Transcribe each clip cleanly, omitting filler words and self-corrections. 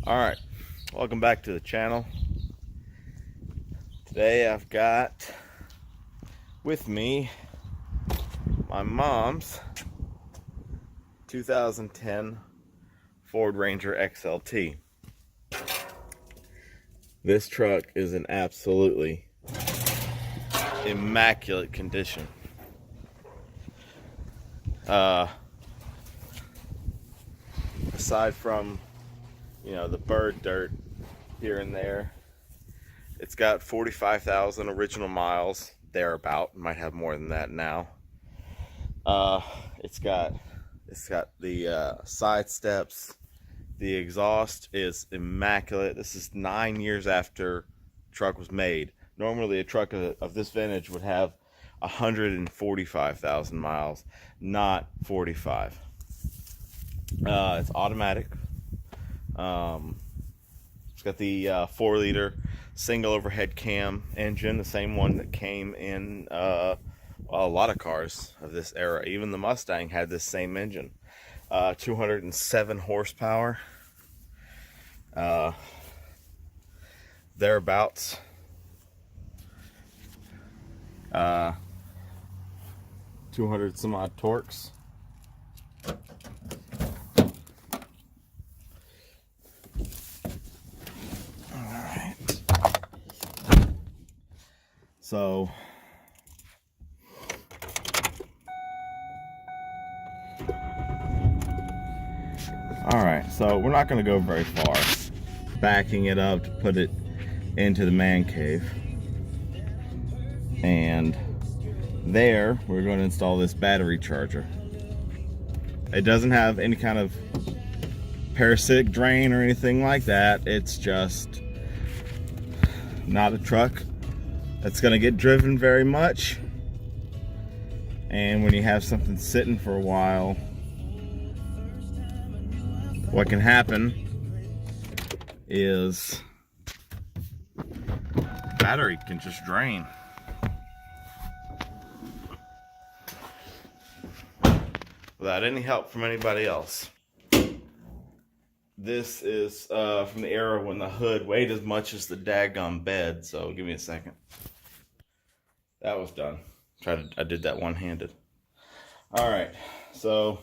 Alright, welcome back to the channel. Today I've got with me my mom's 2010 Ford Ranger XLT. This truck is in absolutely immaculate condition. Aside from, the bird dirt here and there, it's got 45,000 original miles, thereabout. It might have more than that now. It's got the side steps. The exhaust is immaculate. This is 9 years after the truck was made. Normally a truck of this vintage would have 145,000 miles, not 45. It's automatic. It's got the 4-liter single overhead cam engine, the same one that came in a lot of cars of this era. Even the Mustang had this same engine. 207 horsepower, thereabouts. 200 some odd torques. So, alright, so we're not going to go very far. Backing it up to put it into the man cave. And there, we're going to install this battery charger. It doesn't have any kind of parasitic drain or anything like that. It's just not a truck that's going to get driven very much. And when you have something sitting for a while, what can happen is battery can just drain. Without any help from anybody else. This is from the era when the hood weighed as much as the daggum bed, so give me a second. That was done. I did that one-handed. Alright, so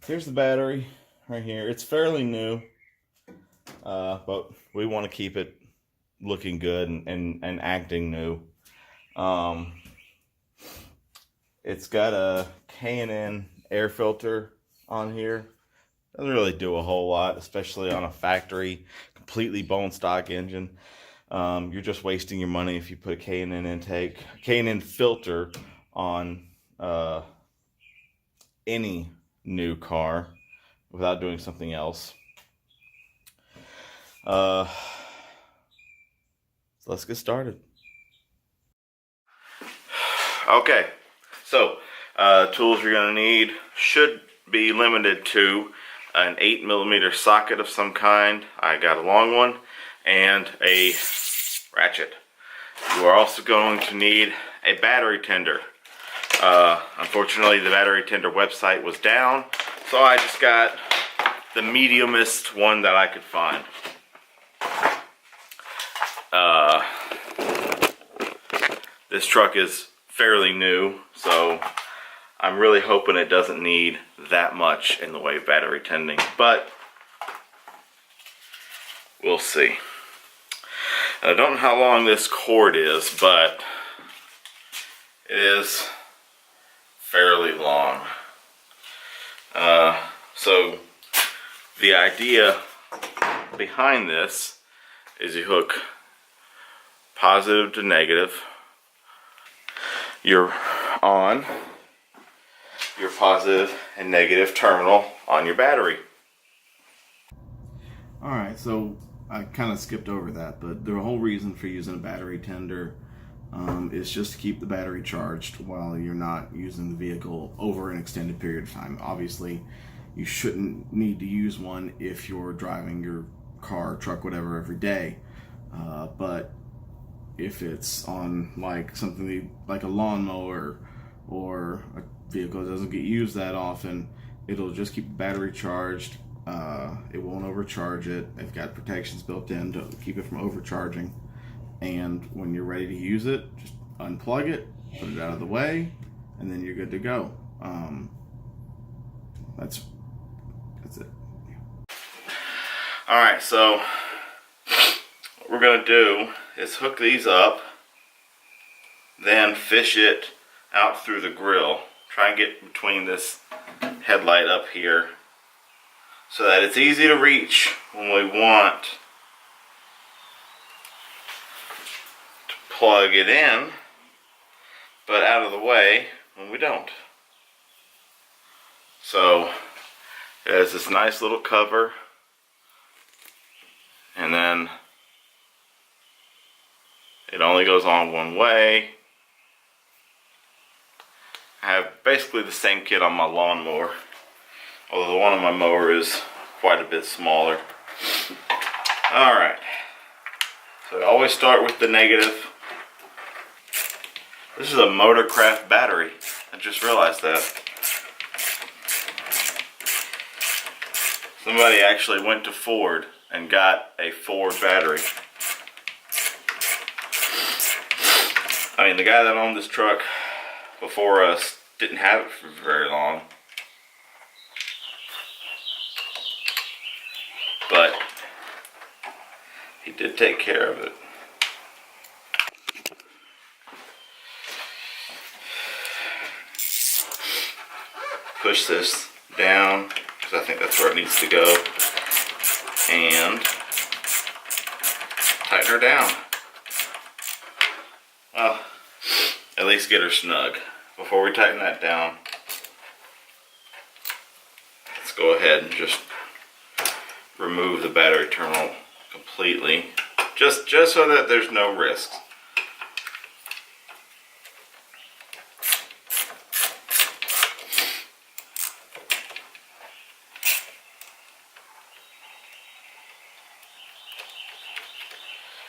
here's the battery right here. It's fairly new, but we want to keep it looking good and acting new. It's got a K&N air filter on here. Doesn't really do a whole lot, especially on a factory, completely bone stock engine. You're just wasting your money if you put a K&N filter on any new car without doing something else. So let's get started. Okay, so tools you're going to need should be limited to an 8mm socket of some kind. I got a long one, and a ratchet. You are also going to need a battery tender. Unfortunately, the battery tender website was down, so I just got the mediumest one that I could find. This truck is fairly new, so I'm really hoping it doesn't need that much in the way of battery tending, but we'll see. And I don't know how long this cord is, but it is fairly long. So the idea behind this is you hook positive to negative. You're on your positive and negative terminal on your battery. Alright, so I kind of skipped over that, but the whole reason for using a battery tender is just to keep the battery charged while you're not using the vehicle over an extended period of time. Obviously, you shouldn't need to use one if you're driving your car, truck, whatever every day, but if it's on like something like a lawnmower or a vehicle that doesn't get used that often, it'll just keep the battery charged It won't overcharge it. They've got protections built in to keep it from overcharging. And when you're ready to use it, just unplug it, put it out of the way, and then you're good to go. That's it. Alright, so what we're going to do is hook these up, then fish it out through the grill. Try and get between this headlight up here so that it's easy to reach when we want to plug it in, but out of the way when we don't. So it has this nice little cover, and then it only goes on one way. I have basically the same kit on my lawnmower, although the one on my mower is quite a bit smaller. Alright, so I always start with the negative. This is a Motorcraft battery. I just realized that. Somebody actually went to Ford and got a Ford battery. I mean, the guy that owned this truck before us didn't have it for very long. But he did take care of it. Push this down, because I think that's where it needs to go, and tighten her down. Well, at least get her snug. Before we tighten that down, let's go ahead and just remove the battery terminal completely, just so that there's no risk.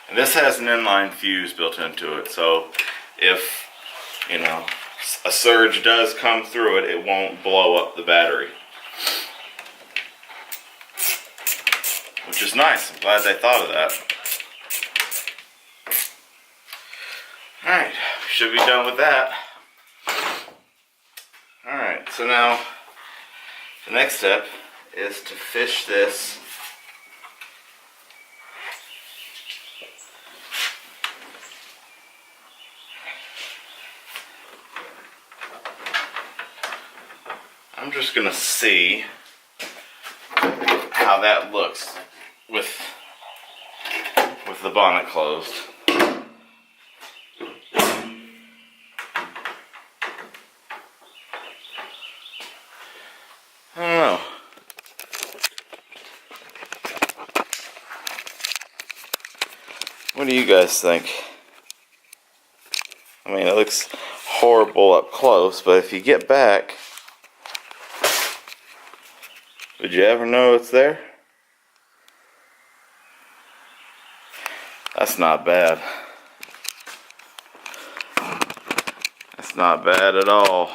And this has an inline fuse built into it, so if, you know, a surge does come through it, it won't blow up the battery. Which is nice. I'm glad they thought of that. Alright, should be done with that. Alright, so now the next step is to fish this I'm just gonna see how that looks with the bonnet closed. I don't know. What do you guys think? I mean, it looks horrible up close, but if you get back, would you ever know it's there? That's not bad. That's not bad at all.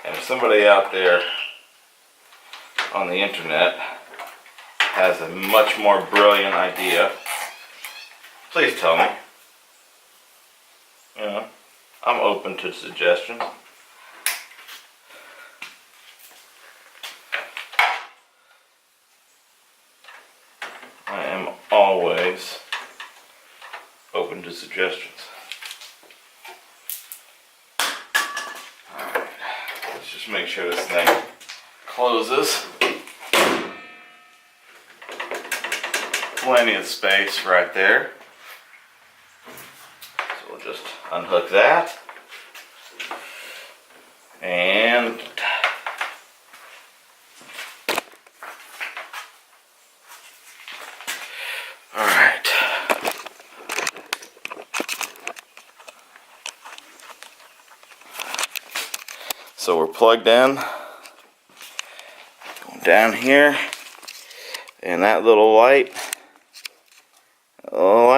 And if somebody out there on the internet has a much more brilliant idea, please tell me. You know, I'm open to suggestions. I am always open to suggestions. Alright, let's just make sure this thing closes. Plenty of space right there. So we'll just unhook that. And alright. So we're plugged in. Going down here. And that little light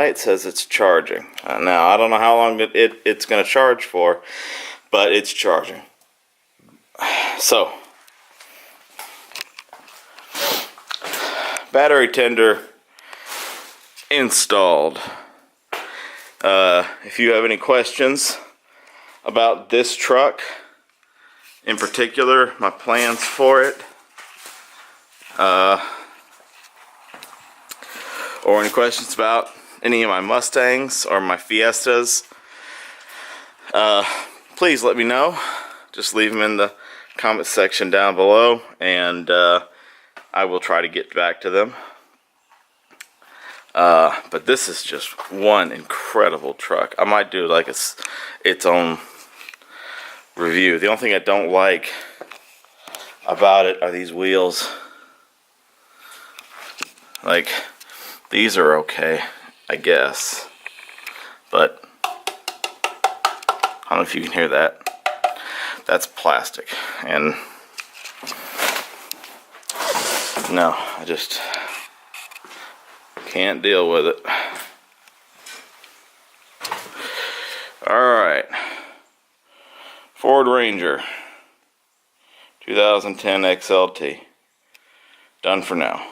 light says it's charging. Now, I don't know how long it's going to charge for, but it's charging. So, battery tender installed. If you have any questions about this truck, in particular, my plans for it, or any questions about any of my Mustangs or my Fiestas, please let me know. Just leave them in the comment section down below, and I will try to get back to them. But this is just one incredible truck. I might do like its own review. The only thing I don't like about it are these wheels. Like, these are okay, I guess, but I don't know if you can hear that. That's plastic, and no, I just can't deal with it. Alright, Ford Ranger 2010 XLT, done for now.